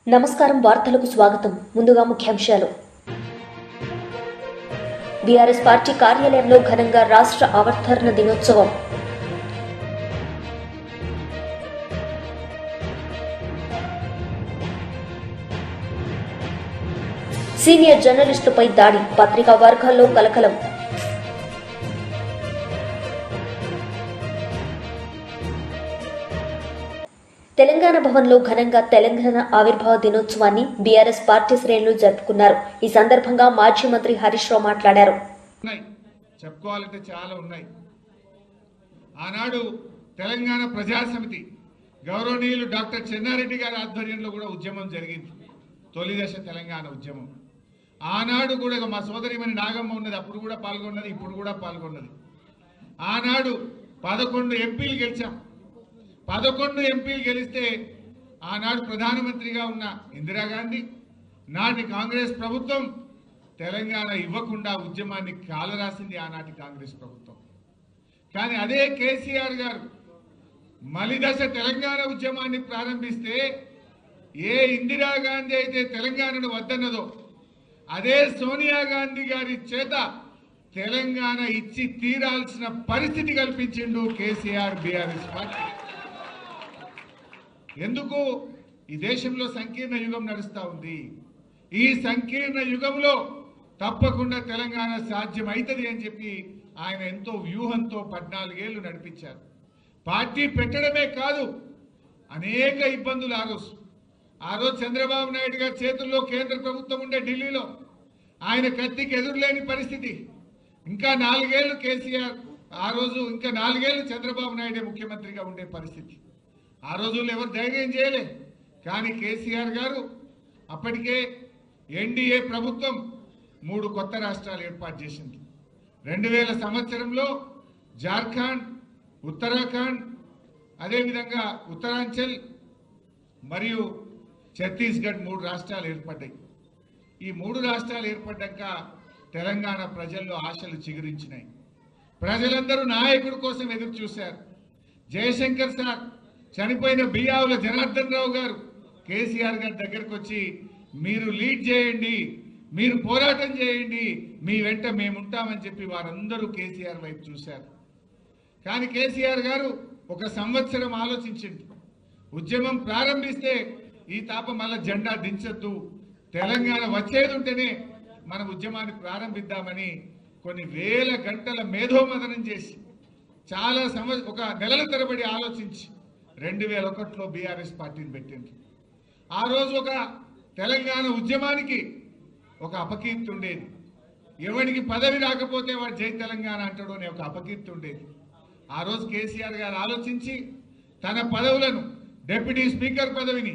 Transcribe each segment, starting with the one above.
నమస్కారం వార్తలకు స్వాగతం. ముందుగా ముఖ్యాంశాలు. బీఆర్ఎస్ పార్టీ కార్యాలయంలో ఘనంగా రాష్ట్ర అవతరణ దినోత్సవం. సీనియర్ జర్నలిస్టులపై దాడి, పత్రికా వర్గాల్లో కలకలం. తెలంగాణ భవన్లో ఘనంగా తెలంగాణ ఆవిర్భావ దినోత్సవాన్ని బీఆర్ఎస్ పార్టీ శ్రేణులు జరుపుకున్నారు. ఈ సందర్భంగా మాజీ మంత్రి హరీష్ రావు మాట్లాడారు. చెప్పుకోవాలంటే చాలా ఉన్నాయి. ఆనాడు తెలంగాణ ప్రజాసమితి గౌరవనీయులు డాక్టర్ చెన్నారెడ్డి గారి ఆధ్వర్యంలో కూడా ఉద్యమం జరిగింది. తొలి దశ తెలంగాణ ఉద్యమం. ఆనాడు కూడా మా సోదరిమణి నాగమ్మ ఉన్నది, అప్పుడు కూడా పాల్గొన్నది, ఇప్పుడు కూడా పాల్గొన్నది. ఆనాడు 11 ఎంపీలు గెలిచాం. 11 ఎంపీలు గెలిస్తే ఆనాడు ప్రధానమంత్రిగా ఉన్న ఇందిరాగాంధీ, నాటి కాంగ్రెస్ ప్రభుత్వం తెలంగాణ ఇవ్వకుండా ఉద్యమాన్ని కాలరాసింది ఆనాటి కాంగ్రెస్ ప్రభుత్వం. కానీ అదే కేసీఆర్ గారు మలిదశ తెలంగాణ ఉద్యమాన్ని ప్రారంభిస్తే ఏ ఇందిరాగాంధీ అయితే తెలంగాణను వద్దన్నదో అదే సోనియా గాంధీ గారి చేత తెలంగాణ ఇచ్చి తీరాల్సిన పరిస్థితి కల్పించిండు కేసీఆర్ బీఆర్ఎస్ పార్టీ. ఎందుకు? ఈ దేశంలో సంకీర్ణ యుగం నడుస్తూ ఉంది. ఈ సంకీర్ణ యుగంలో తప్పకుండా తెలంగాణ సాధ్యం అవుతుంది అని చెప్పి ఆయన ఎంతో వ్యూహంతో 14 ఏళ్లు నడిపించారు. పార్టీ పెట్టడమే కాదు, అనేక ఇబ్బందులు. ఆ రోజు చంద్రబాబు నాయుడు గారి చేతుల్లో కేంద్ర ప్రభుత్వం ఉండే ఢిల్లీలో ఆయన కత్తికి ఎదురులేని పరిస్థితి. ఇంకా 4 ఏళ్లు కేసీఆర్, ఆ రోజు ఇంకా 4 ఏళ్లు చంద్రబాబు నాయుడే ముఖ్యమంత్రిగా ఉండే పరిస్థితి. ఆ రోజుల్లో ఎవరు ధైర్యం చేయలే. కానీ కేసీఆర్ గారు అప్పటికే ఎన్డీఏ ప్రభుత్వం 3 కొత్త రాష్ట్రాలు ఏర్పాటు చేసింది. 2000 సంవత్సరంలో జార్ఖండ్, ఉత్తరాఖండ్, అదేవిధంగా ఉత్తరాంచల్ మరియు ఛత్తీస్గఢ్ 3 రాష్ట్రాలు ఏర్పడ్డాయి. ఈ 3 రాష్ట్రాలు ఏర్పడ్డాక తెలంగాణ ప్రజల్లో ఆశలు చిగురించినాయి. ప్రజలందరూ నాయకుడి కోసం ఎదురు చూశారు. జయశంకర్ సార్, చనిపోయిన బియ్యావుల జనార్దన్ రావు గారు కేసీఆర్ గారి దగ్గరకు వచ్చి మీరు లీడ్ చేయండి, మీరు పోరాటం చేయండి, మీ వెంట మేముంటామని చెప్పి వారందరూ కేసీఆర్ వైపు చూశారు. కానీ కేసీఆర్ గారు 1 సంవత్సరం ఆలోచించింది. ఉద్యమం ప్రారంభిస్తే ఈ తాప మళ్ళా జెండా దించొద్దు, తెలంగాణ వచ్చేది ఉంటేనే మన ఉద్యమాన్ని ప్రారంభిద్దామని కొన్ని వేల గంటల మేధోమథనం చేసి చాలా ఒక నెలల తరబడి ఆలోచించి 2001లో బీఆర్ఎస్ పార్టీని పెట్టింది. ఆ రోజు ఒక తెలంగాణ ఉద్యమానికి ఒక అపకీర్తి ఉండేది. ఎవరికి పదవి రాకపోతే వాడు జై తెలంగాణ అంటాడు అనే ఒక అపకీర్తి ఉండేది. ఆ రోజు కేసీఆర్ గారు ఆలోచించి తన పదవులను, డిప్యూటీ స్పీకర్ పదవిని,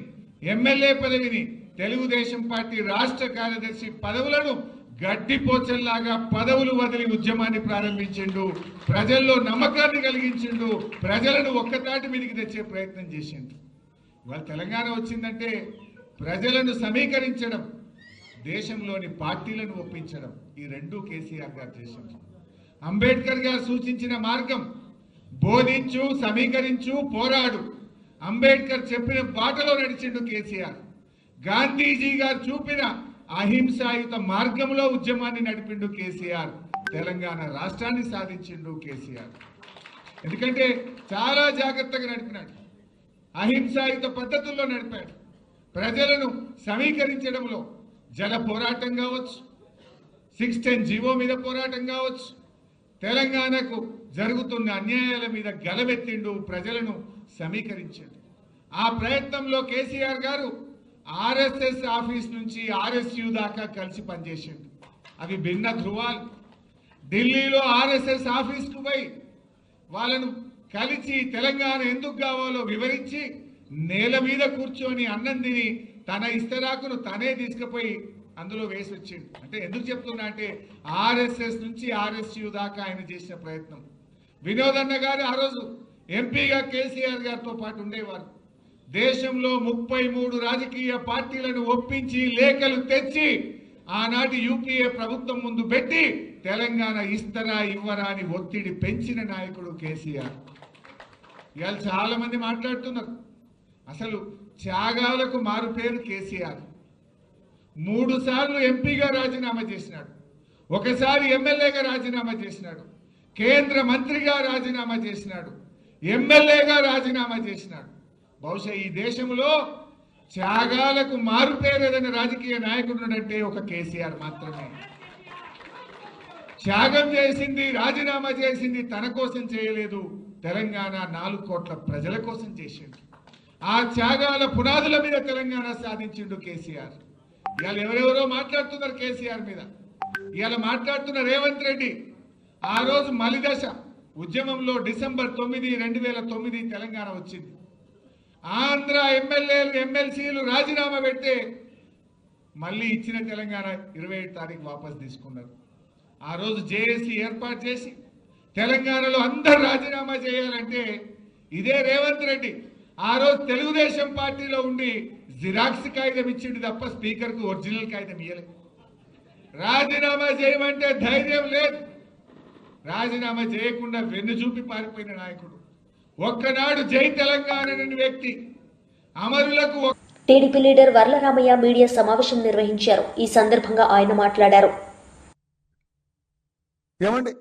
ఎమ్మెల్యే పదవిని, తెలుగుదేశం పార్టీ రాష్ట్ర కార్యదర్శి పదవులను గడ్డిపోచల్లాగా పదవులు వదిలి ఉద్యమాన్ని ప్రారంభించిండు. ప్రజల్లో నమ్మకాన్ని కలిగించిండు. ప్రజలను ఒక్కతాటి మీదకి తెచ్చే ప్రయత్నం చేసిండు. ఇవాళ తెలంగాణ వచ్చిందంటే ప్రజలను సమీకరించడం, దేశంలోని పార్టీలను ఒప్పించడం, ఈ 2 కేసీఆర్ గారు చేసిండు. అంబేద్కర్ గారు సూచించిన మార్గం బోధించు, సమీకరించు, పోరాడు. అంబేద్కర్ చెప్పిన బాటలో నడిచిండు కేసీఆర్. గాంధీజీ గారు చూపిన అహింసాయుత మార్గంలో ఉద్యమాన్ని నడిపిండు కేసీఆర్. తెలంగాణ రాష్ట్రాన్ని సాధించిండు కేసీఆర్. ఎందుకంటే చాలా జాగ్రత్తగా నడిపినాడు, అహింసాయుత పద్ధతుల్లో నడిపాడు. ప్రజలను సమీకరించడంలో జల పోరాటం కావచ్చు, 610 జీవో మీద పోరాటం కావచ్చు, తెలంగాణకు జరుగుతున్న అన్యాయాల మీద గలమెత్తిండు, ప్రజలను సమీకరించాడు. ఆ ప్రయత్నంలో కేసీఆర్ గారు ఆర్ఎస్ఎస్ ఆఫీస్ నుంచి ఆర్ఎస్యు దాకా కలిసి పనిచేసిండు. అవి భిన్న ధృవాలు. ఢిల్లీలో ఆర్ఎస్ఎస్ ఆఫీస్కు పోయి వాళ్ళను కలిసి తెలంగాణ ఎందుకు కావాలో వివరించి నేల మీద కూర్చొని అన్నం తిని తన ఇస్తరాకును తనే తీసుకుపోయి అందులో వేసి వచ్చిండు. అంటే ఎందుకు చెప్తున్నా అంటే ఆర్ఎస్ఎస్ నుంచి ఆర్ఎస్యు దాకా ఆయన చేసిన ప్రయత్నం. వినోద్ అన్న గారు ఆ రోజు ఎంపీగా కేసీఆర్ గారితో పాటు ఉండేవారు. దేశంలో 33 రాజకీయ పార్టీలను ఒప్పించి లేఖలు తెచ్చి ఆనాటి యూపీఏ ప్రభుత్వం ముందు పెట్టి తెలంగాణ ఇస్తరా ఇవ్వరా అని ఒత్తిడి పెంచిన నాయకుడు కేసీఆర్. ఇవాళ చాలా మంది మాట్లాడుతున్నారు అసలు త్యాగాలకు మారు పేరు కేసీఆర్. 3 సార్లు ఎంపీగా రాజీనామా చేసినాడు, ఒకసారి ఎమ్మెల్యేగా రాజీనామా చేసినాడు, కేంద్ర మంత్రిగా రాజీనామా చేసినాడు, ఎమ్మెల్యేగా రాజీనామా చేసినాడు. బహుశా ఈ దేశంలో త్యాగాలకు మారు పేరు ఏదైనా రాజకీయ నాయకుడునంటే ఒక కేసీఆర్ మాత్రమే. త్యాగం చేసింది, రాజీనామా చేసింది తన కోసం చేయలేదు, తెలంగాణ 4 కోట్ల ప్రజల కోసం చేసిండు. ఆ త్యాగాల పునాదుల మీద తెలంగాణ సాధించిండు కేసీఆర్. ఇవాళ ఎవరెవరో మాట్లాడుతున్నారు కేసీఆర్ మీద, ఇవాళ మాట్లాడుతున్న రేవంత్ రెడ్డి. ఆ రోజు మలిదశ ఉద్యమంలో డిసెంబర్ 9, 2009 తెలంగాణ వచ్చింది. ఆంధ్ర ఎమ్మెల్యేలు ఎమ్మెల్సీలు రాజీనామా పెడితే మళ్ళీ ఇచ్చిన తెలంగాణ 27 తారీఖు వాపసు తీసుకున్నారు. ఆ రోజు జేఏసీ ఏర్పాటు చేసి తెలంగాణలో అందరు రాజీనామా చేయాలంటే ఇదే రేవంత్ రెడ్డి ఆ రోజు తెలుగుదేశం పార్టీలో ఉండి జిరాక్స్ కాగితం ఇచ్చిండు తప్ప స్పీకర్కు ఒరిజినల్ కాగితం ఇవ్వలేదు. రాజీనామా చేయమంటే ధైర్యం లేదు, రాజీనామా చేయకుండా వెన్ను చూపి పారిపోయిన నాయకుడు. ఒక్కనాడు జై తెలంగాణ అనే వ్యక్తి అమరులకు. టీడీపీ లీడర్ వర్లరామయ్య మీడియా సమావేశం నిర్వహించారు. ఈ సందర్భంగా ఆయన మాట్లాడారు. ఏమండి,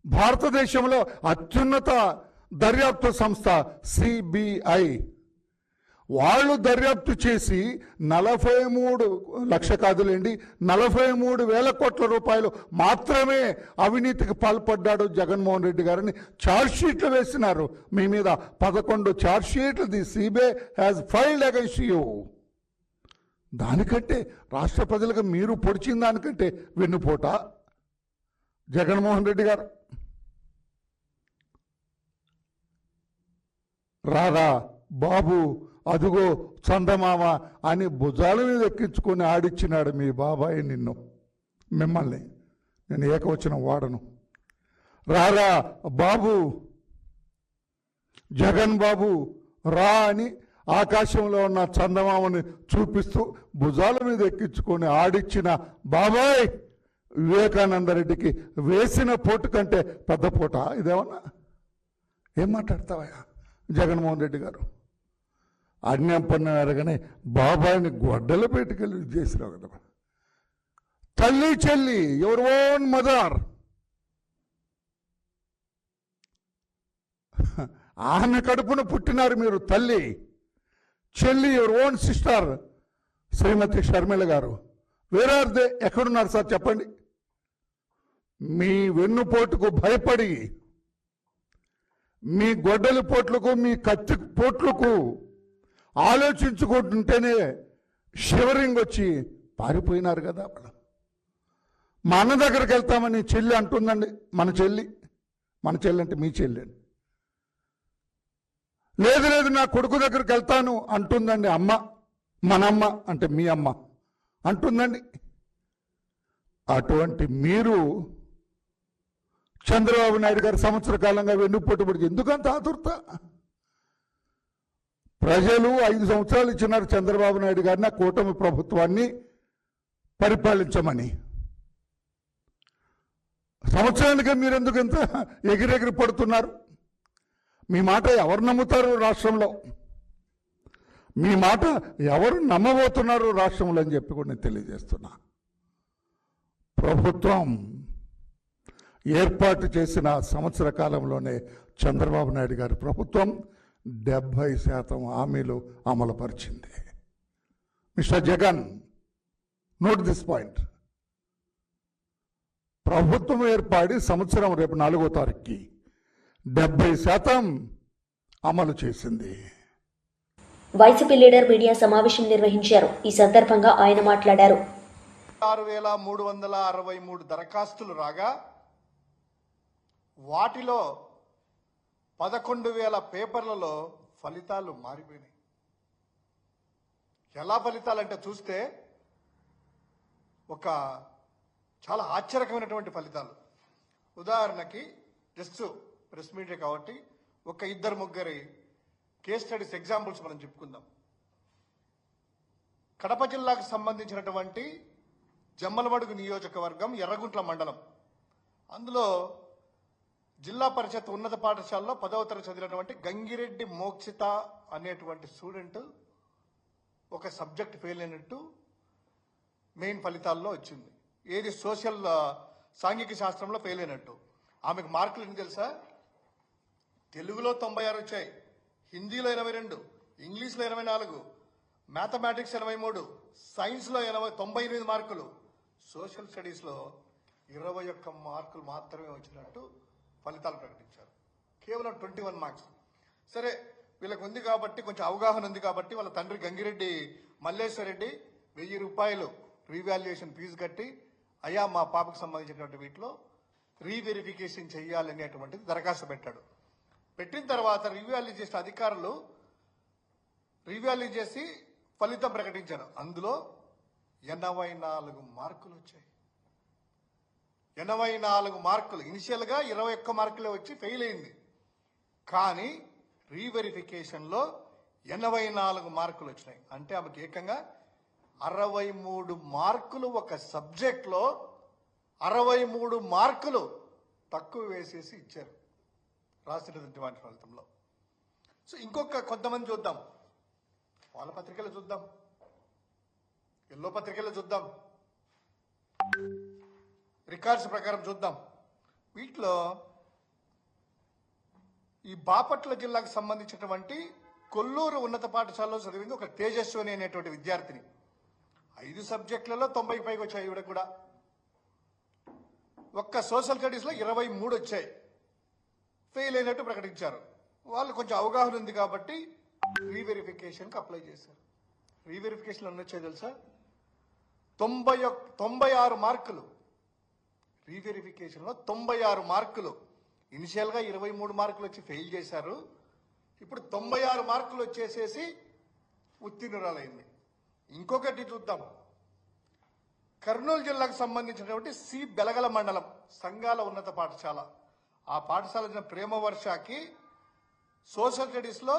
భారతదేశంలో అత్యున్నత దర్యాప్తు సంస్థ సిబిఐ వాళ్ళు దర్యాప్తు చేసి 43 లక్ష కాదులేండి 43,000 కోట్ల రూపాయలు మాత్రమే అవినీతికి పాల్పడ్డాడు జగన్మోహన్ రెడ్డి గారిని ఛార్జ్షీట్లు వేసినారు. మీ మీద 11 ఛార్జ్షీట్లు the CBI has filed against you. దానికంటే రాష్ట్ర ప్రజలకు మీరు పొడిచిన దానికంటే వెన్నుపోట జగన్మోహన్ రెడ్డి గారు. రారా బాబు అదుగో చందమామ అని భుజాల మీద ఎక్కించుకొని ఆడిచ్చినాడు మీ బాబాయ్ మిమ్మల్ని. నేను ఏకవచనం వాడను. రారా బాబు, జగన్ బాబు రా అని ఆకాశంలో ఉన్న చందమామని చూపిస్తూ భుజాల మీద ఎక్కించుకొని ఆడిచ్చిన బాబాయ్ వివేకానంద రెడ్డికి వేసిన పోటు కంటే పెద్ద పూట ఇదేమన్నా? ఏం మాట్లాడతావా జగన్మోహన్ రెడ్డి గారు? అన్యం పన్ను అరగనే బాబాయిని గొడ్డలు పెట్టుకెళ్ళి చేసినావు కదా. తల్లి చెల్లి, యువర్ ఓన్ మదర్, ఆమె కడుపున పుట్టినారు మీరు. తల్లి చెల్లి, your own sister Shrimati Sharmila గారు. Where are they? ఎక్కడున్నారు సార్ చెప్పండి? మీ వెన్నుపోటుకు భయపడి, మీ గొడ్డలి పోట్లకు, మీ కత్తి పోట్లకు ఆలోచించుకుంటుంటేనే షివరింగ్ వచ్చి పారిపోయినారు కదా. మా అన్న దగ్గరికి వెళ్తామని చెల్లి అంటుందండి. మన చెల్లి అంటే మీ చెల్లి. లేదు లేదు నా కొడుకు దగ్గరికి వెళ్తాను అంటుందండి అమ్మ. మనమ్మ అంటే మీ అమ్మ అంటుందండి. అటువంటి మీరు చంద్రబాబు నాయుడు గారు సంవత్సర కాలంగా వెన్నుపోటుబడి ఎందుకంత ఆతురత? ప్రజలు 5 సంవత్సరాలు ఇచ్చినారు చంద్రబాబు నాయుడు గారిని కూటమి ప్రభుత్వాన్ని పరిపాలించమని. సంవత్సరానికి మీరు ఎందుకు ఇంత ఎగిరెగిరి పడుతున్నారు? మీ మాట ఎవరు నమ్ముతారు రాష్ట్రంలో? మీ మాట ఎవరు నమ్మబోతున్నారు రాష్ట్రంలో అని చెప్పి కూడా నేను తెలియజేస్తున్నా. ప్రభుత్వం ఏర్పాటు చేసిన సంవత్సర కాలంలోనే చంద్రబాబు నాయుడు గారి ప్రభుత్వం 70% హామీలు అమలుపరిచింది. Mister Jagan, note this point. ప్రభుత్వం ఏర్పడి సంవత్సరం రేపు 4వ తారీఖుకి 70% అమలు చేసింది. వైసీపీ లీడర్ మీడియా సమావేశం నిర్వహించారు. ఈ సందర్భంగా ఆయన మాట్లాడారు. 6,363 దరఖాస్తులు రాగా వాటిలో 11,000 పేపర్లలో ఫలితాలు మారిపోయినాయి. ఎలా ఫలితాలంటే చూస్తే ఒక చాలా ఆశ్చర్యకరమైనటువంటి ఫలితాలు. ఉదాహరణకి జస్ట్ ప్రెస్ మీడియా కాబట్టి ఒక 2-3 కేస్ స్టడీస్ ఎగ్జాంపుల్స్ మనం చెప్పుకుందాం. కడప జిల్లాకు సంబంధించినటువంటి జమ్మలమడుగు నియోజకవర్గం, ఎర్రగుంట్ల మండలం, అందులో జిల్లా పరిషత్ ఉన్నత పాఠశాలలో 10వ తరగతి చదివినటువంటి గంగిరెడ్డి మోక్షిత అనేటువంటి స్టూడెంట్ ఒక సబ్జెక్ట్ ఫెయిల్ అయినట్టు మెయిన్ ఫలితాల్లో వచ్చింది. ఏది సోషల్ సాంఘిక శాస్త్రంలో ఫెయిల్ అయినట్టు. ఆమెకు మార్కులు ఎన్ని తెలుసా? తెలుగులో 96 వచ్చాయి, హిందీలో 82, ఇంగ్లీష్లో 84, మ్యాథమెటిక్స్ 83, సైన్స్లో 98 మార్కులు, సోషల్ స్టడీస్లో 21 మార్కులు మాత్రమే వచ్చినట్టు ఫలితాలు ప్రకటించారు. కేవలం 21 మార్క్స్. సరే, వీళ్ళకి ఉంది కాబట్టి, కొంచెం అవగాహన ఉంది కాబట్టి వాళ్ళ తండ్రి గంగిరెడ్డి మల్లేశ్వరరెడ్డి 1000 రూపాయలు రీవాల్యుయేషన్ ఫీజు కట్టి, అయ్యా మా పాపకు సంబంధించినటువంటి వీటిలో రీవెరిఫికేషన్ చేయాలనేటువంటిది దరఖాస్తు పెట్టాడు. పెట్టిన తర్వాత రివాల్యూ చేసిన అధికారులు రివాల్యూ చేసి ఫలితం ప్రకటించారు. అందులో 84 మార్కులు వచ్చాయి. 84 మార్కులు. ఇనిషియల్గా 21 మార్కులే వచ్చి ఫెయిల్ అయింది. కానీ రీవెరిఫికేషన్లో 84 మార్కులు వచ్చినాయి. అంటే ఆమెకి ఏకంగా 63 మార్కులు ఒక సబ్జెక్ట్లో 63 మార్కులు తక్కువ వేసేసి ఇచ్చారు రాసినటువంటి వాటి ఫలితంలో. సో ఇంకొక కొంతమంది చూద్దాం, వాళ్ళ పత్రికలు చూద్దాం, ఎల్లో పత్రికలు చూద్దాం, రికార్డ్స్ ప్రకారం చూద్దాం. వీటిలో ఈ బాపట్ల జిల్లాకు సంబంధించినటువంటి కొల్లూరు ఉన్నత పాఠశాలలో చదివింది ఒక తేజస్విని అనేటువంటి విద్యార్థిని. 5 సబ్జెక్టులలో 90 పైకి వచ్చాయి. ఈవిడ కూడా ఒక్క సోషల్ స్టడీస్లో 23 వచ్చాయి. ఫెయిల్ అయినట్టు ప్రకటించారు. వాళ్ళు కొంచెం అవగాహన ఉంది కాబట్టి రీవెరిఫికేషన్కి అప్లై చేశారు. రీవెరిఫికేషన్ ఎన్ని వచ్చాయి తెలుసా? 96 మార్కులు. రీవెరిఫికేషన్లో 96 మార్కులు. ఇనిషియల్గా 23 మార్కులు వచ్చి ఫెయిల్ చేశారు. ఇప్పుడు 96 మార్కులు వచ్చేసేసి ఉత్తీర్ణురాలైంది. ఇంకొకటి చూద్దాం. కర్నూలు జిల్లాకు సంబంధించినటువంటి సి బెలగల మండలం సంఘాల ఉన్నత పాఠశాల. ఆ పాఠశాల ప్రేమ వర్షకి సోషల్ స్టడీస్లో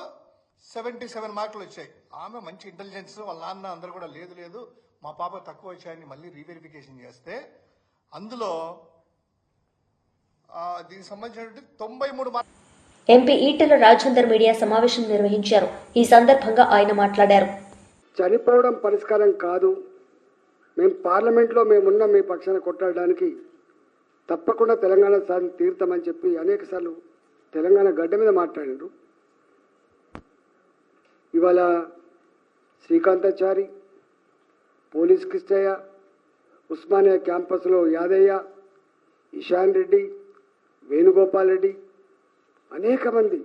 77 మార్కులు వచ్చాయి. ఆమె మంచి ఇంటెలిజెన్స్, వాళ్ళ నాన్న అందరూ కూడా లేదు మా పాప తక్కువ వచ్చాయని మళ్ళీ రీవెరిఫికేషన్ చేస్తే అందులో దీనికి సంబంధించినటువంటి 93 మార్కులు. ఎంపీ ఈటెల రాజేందర్ మీడియా సమావేశం నిర్వహించారు. ఈ సందర్భంగా ఆయన మాట్లాడారు. చనిపోవడం పరిష్కారం కాదు. మేము పార్లమెంట్లో మేమున్న మీ పక్షాన కొట్లాడడానికి తప్పకుండా తెలంగాణ సాధించి తీరుతామని చెప్పి అనేక సార్లు తెలంగాణ గడ్డ మీద మాట్లాడారు. ఇవాళ శ్రీకాంతాచారి, పోలీస్ కృష్ణయ్య, ఉస్మానియా క్యాంపస్లో యాదయ్య, ఇషాన్ రెడ్డి, వేణుగోపాల్ రెడ్డి, అనేక మంది,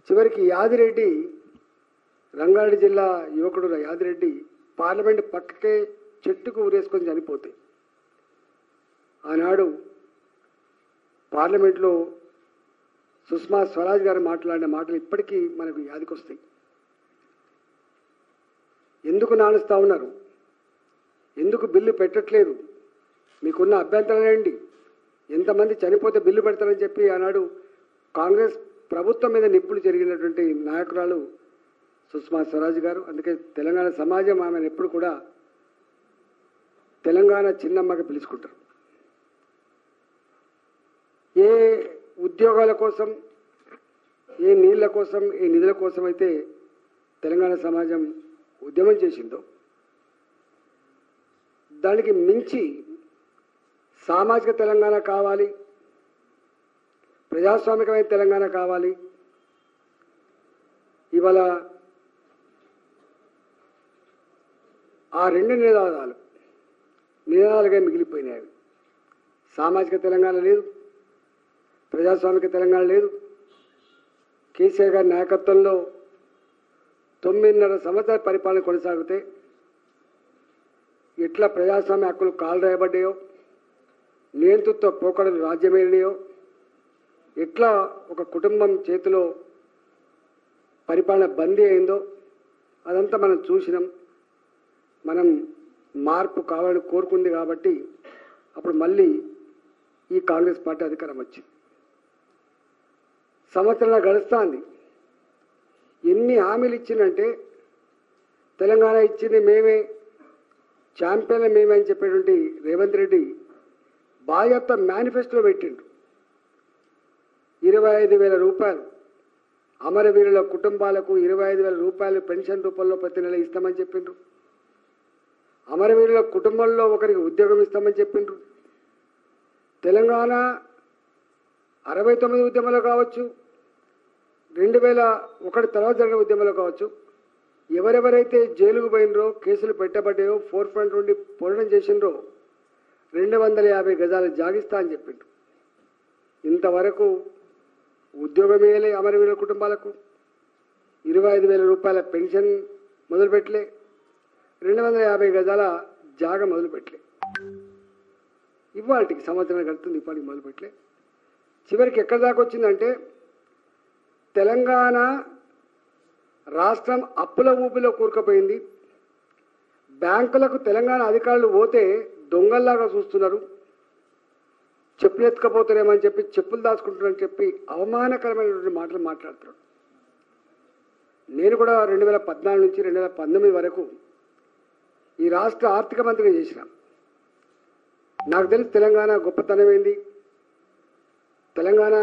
చివరికి యాదిరెడ్డి, రంగారెడ్డి జిల్లా యువకుడు యాదిరెడ్డి పార్లమెంట్ పక్కకే చెట్టుకు ఊరేసుకొని చనిపోతే ఆనాడు పార్లమెంట్లో సుష్మా స్వరాజ్ గారు మాట్లాడిన మాటలు ఇప్పటికీ మనకు యాదికొస్తాయి. ఎందుకు నానుస్తా ఉన్నారు? ఎందుకు బిల్లు పెట్టట్లేదు? మీకున్న అభ్యంతరాలేండి? ఎంతమంది చనిపోతే బిల్లు పెడతారని చెప్పి ఆనాడు కాంగ్రెస్ ప్రభుత్వం మీద నిప్పులు జరిగినటువంటి నాయకురాలు సుష్మా స్వరాజ్ గారు. అందుకే తెలంగాణ సమాజం ఆమెను ఎప్పుడు కూడా తెలంగాణ చిన్నమ్మగా పిలుచుకుంటారు. ఏ ఉద్యోగాల కోసం, ఏ నీళ్ల కోసం, ఏ నిధుల కోసం అయితే తెలంగాణ సమాజం ఉద్యమం చేసిందో దానికి మించి సామాజిక తెలంగాణ కావాలి, ప్రజాస్వామికమైన తెలంగాణ కావాలి. ఇవాళ ఆ రెండు నినాదాలుగా మిగిలిపోయినాయి. సామాజిక తెలంగాణ లేదు, ప్రజాస్వామిక తెలంగాణ లేదు. కేసీఆర్ గారి నాయకత్వంలో 9.5 సంవత్సరాల పరిపాలన కొనసాగితే ఎట్లా ప్రజాస్వామ్య హక్కులు కాలు రాయబడ్డాయో, నియంతృత్వ పోకడలు రాజ్యమేలినాయో, ఎట్లా ఒక కుటుంబం చేతిలో పరిపాలన బందీ అయిందో అదంతా మనం చూసినాం. మనం మార్పు కావాలని కోరుకుంది కాబట్టి అప్పుడు మళ్ళీ ఈ కాంగ్రెస్ పార్టీ అధికారం వచ్చింది. సంవత్సరాల గడుస్తుంది. ఎన్ని హామీలు ఇచ్చిందంటే తెలంగాణ ఇచ్చింది మేమే, ఛాంపియన్లు మేమే అని చెప్పేటువంటి రేవంత్ రెడ్డి బాధ్యత మేనిఫెస్టోలో పెట్టిండు. 25,000 రూపాయలు అమరవీరుల కుటుంబాలకు 25,000 రూపాయలు పెన్షన్ రూపంలో ప్రతి నెల ఇస్తామని చెప్పిండ్రు. అమరవీరుల కుటుంబంలో ఒకరికి ఉద్యోగం ఇస్తామని చెప్పిండ్రు. తెలంగాణ 69 ఉద్యమంలో కావచ్చు, 2001 తర్వాత జరిగిన ఉద్యమంలో కావచ్చు, ఎవరెవరైతే జైలుకు పోయినరో, కేసులు పెట్టబడ్డాయో, 4 ఫ్రంట్ నుండి పోరాటం చేసినరో 250 గజాలు జాగిస్తా అని చెప్పిండ్రు. ఇంతవరకు ఉద్యోగం వేయలే అమరవీరుల కుటుంబాలకు, 25,000 రూపాయల పెన్షన్ మొదలుపెట్టలే, 250 గజాల జాగ మొదలుపెట్టలే. ఇవాళకి సంవత్సరం గడుతుంది, ఇప్పటికి మొదలుపెట్టలే. చివరికి ఎక్కడి దాకా వచ్చిందంటే తెలంగాణ రాష్ట్రం అప్పుల ఊపిలో కూరుకుపోయింది. బ్యాంకులకు తెలంగాణ అధికారులు పోతే దొంగల్లాగా చూస్తున్నారు. చెప్పులు ఎత్తుకపోతారేమని చెప్పి చెప్పులు దాచుకుంటున్నారని చెప్పి అవమానకరమైనటువంటి మాటలు మాట్లాడుతున్నారు. నేను కూడా 2014 నుంచి 2019 వరకు ఈ రాష్ట్ర ఆర్థిక మంత్రిగా చేసిన. నాకు తెలిసి తెలంగాణ గొప్పతనం ఏంది, తెలంగాణ.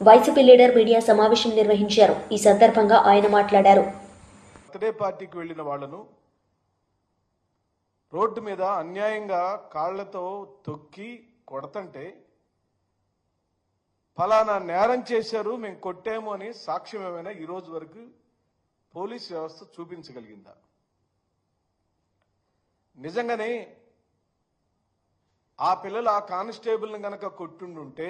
వైసీపీ లీడర్ మీడియా సమావేశం నిర్వహించారు. ఈ సందర్భంగా ఆయన మాట్లాడారు. బర్త్డే పార్టీకి వెళ్ళిన వాళ్లను రోడ్డు మీద అన్యాయంగా కాళ్లతో తొక్కి కొడతంటే ఫలానా నేరం చేశారు, మేము కొట్టాము అని సాక్ష్యం ఏమైనా ఈ రోజు వరకు పోలీస్ వ్యవస్థ చూపించగలిగిందా? నిజంగానే ఆ పిల్లలు ఆ కానిస్టేబుల్ని గనక కొట్టుండుంటే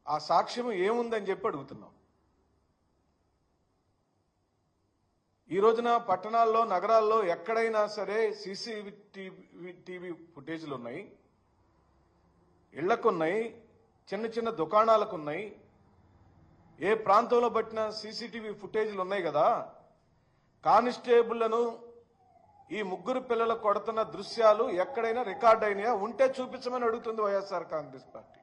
ఆ సాక్ష్యం ఏముందని చెప్పి అడుగుతున్నాం. ఈ రోజున పట్టణాల్లో, నగరాల్లో ఎక్కడైనా సరే టీవీ ఫుటేజ్లు ఉన్నాయి, ఇళ్లకున్నాయి, చిన్న చిన్న దుకాణాలకున్నాయి, ఏ ప్రాంతంలో పట్టిన సీసీటీవీ ఫుటేజ్లు ఉన్నాయి కదా. కానిస్టేబుళ్లను ఈ ముగ్గురు పిల్లలు కొడుతున్న దృశ్యాలు ఎక్కడైనా రికార్డ్ అయినాయా? ఉంటే చూపించమని అడుగుతుంది వైఎస్ఆర్ కాంగ్రెస్ పార్టీ.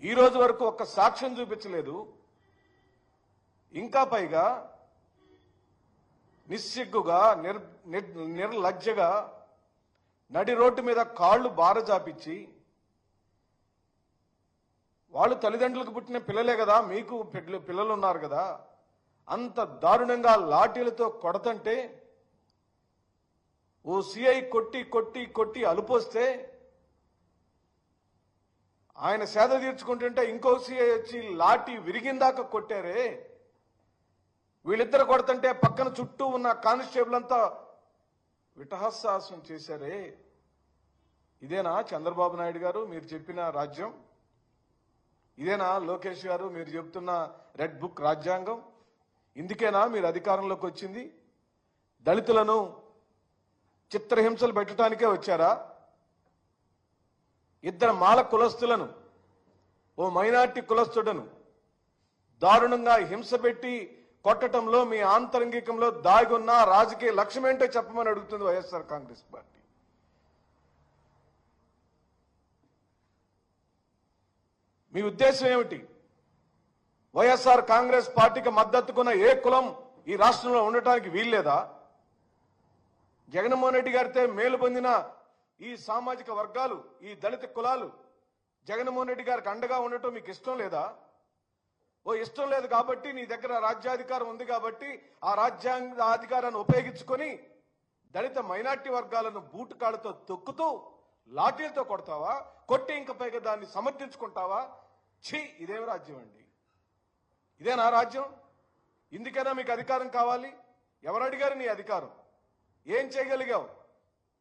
ఈ రోజు వరకు ఒక్క సాక్ష్యం చూపించలేదు. ఇంకా పైగా నిస్సిగ్గుగా, నిర్లజ్జగా నడి రోడ్డు మీద కాళ్లు బారజాపించి, వాళ్ళు తల్లిదండ్రులకు పుట్టిన పిల్లలే కదా, మీకు పిల్లలు ఉన్నారు కదా, అంత దారుణంగా లాఠీలతో కొడతంటే ఓ సిఐ కొట్టి కొట్టి కొట్టి అలుపోస్తే ఆయన సేద తీర్చుకుంటుంటే ఇంకో సిఐ వచ్చి లాఠీ విరిగిందాక కొట్టారే. వీళ్ళిద్దరు కొడుతుంటే పక్కన చుట్టూ ఉన్న కానిస్టేబుల్ అంతా విటహాసాసం చేశారే. ఇదేనా చంద్రబాబు నాయుడు గారు మీరు చెప్పిన రాజ్యం? ఇదేనా లోకేష్ గారు మీరు చెప్తున్న రెడ్ బుక్ రాజ్యాంగం? ఇందుకేనా మీరు అధికారంలోకి వచ్చింది? దళితులను చిత్రహింసలు పెట్టడానికే వచ్చారా? ఇద్దరు మాల కులస్తులను, ఓ మైనార్టీ కులస్తుడను దారుణంగా హింస పెట్టి కొట్టడంలో మీ ఆంతరంగికంలో దాగున్న రాజకీయ లక్ష్యం ఏంటో చెప్పమని అడుగుతుంది వైఎస్ఆర్ కాంగ్రెస్ పార్టీ. మీ ఉద్దేశం ఏమిటి? వైఎస్ఆర్ కాంగ్రెస్ పార్టీకి మద్దతుకున్న ఏ కులం ఈ రాష్ట్రంలో ఉండటానికి వీల్లేదా? జగన్మోహన్ రెడ్డి గారితో మేలు పొందిన ఈ సామాజిక వర్గాలు, ఈ దళిత కులాలు జగన్మోహన్ రెడ్డి గారికి అండగా ఉండటం మీకు ఇష్టం లేదా? ఓ ఇష్టం లేదు కాబట్టి, నీ దగ్గర రాజ్యాధికారం ఉంది కాబట్టి ఆ రాజ్యాంగ అధికారాన్ని ఉపయోగించుకొని దళిత మైనార్టీ వర్గాలను బూటుకాళ్లతో తొక్కుతూ లాఠీలతో కొడతావా? కొట్టి ఇంక పైగా దాన్ని సమర్థించుకుంటావా? ఛీ, ఇదేం రాజ్యం అండి? ఇదేనా రాజ్యం? ఇందుకైనా మీకు అధికారం కావాలి? ఎవరు అడిగారు నీ అధికారం? ఏం చేయగలిగావు?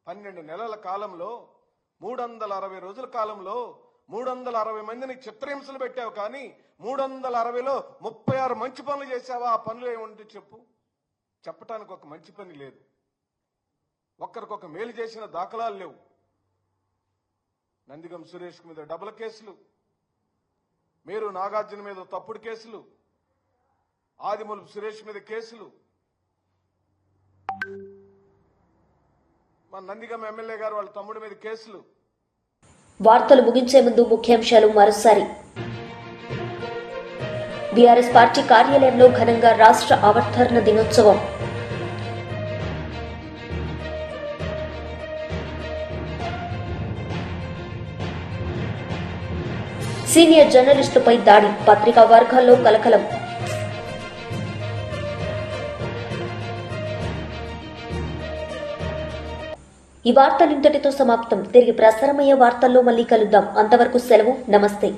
12 నెలల కాలంలో, 360 రోజుల కాలంలో 360 మందిని చిత్రహింసలు పెట్టావు. కానీ 360లో 36 మంచి పనులు చేశావా? ఆ పనులు ఏముంటే చెప్పు. చెప్పటానికి ఒక మంచి పని లేదు. ఒక్కరికొక మేలు చేసిన దాఖలాలు లేవు. నందిగం సురేష్ మీద డబుల్ కేసులు, మీరు నాగార్జున మీద తప్పుడు కేసులు, ఆదిమూలపు సురేష్ మీద కేసులు, మన నందిగం ఎమ్మెల్యే గారు వాళ్ళ తమ్ముడి మీద కేసులు. వార్తలు ముగించే ముందు ముఖ్యాంశాలు మరోసారి. బీఆర్ఎస్ పార్టీ కార్యాలయంలో ఘనంగా రాష్ట్ర అవతరణ దినోత్సవం. సీనియర్ జర్నలిస్టుపై దాడి, పత్రికా వర్గాల్లో కలకలం. ఈ వార్తలు ఇంతటితో సమాప్తం. తిరిగి ప్రసారమయ్యే వార్తల్లో మళ్ళీ కలుద్దాం. అంతవరకు సెలవు. నమస్తే.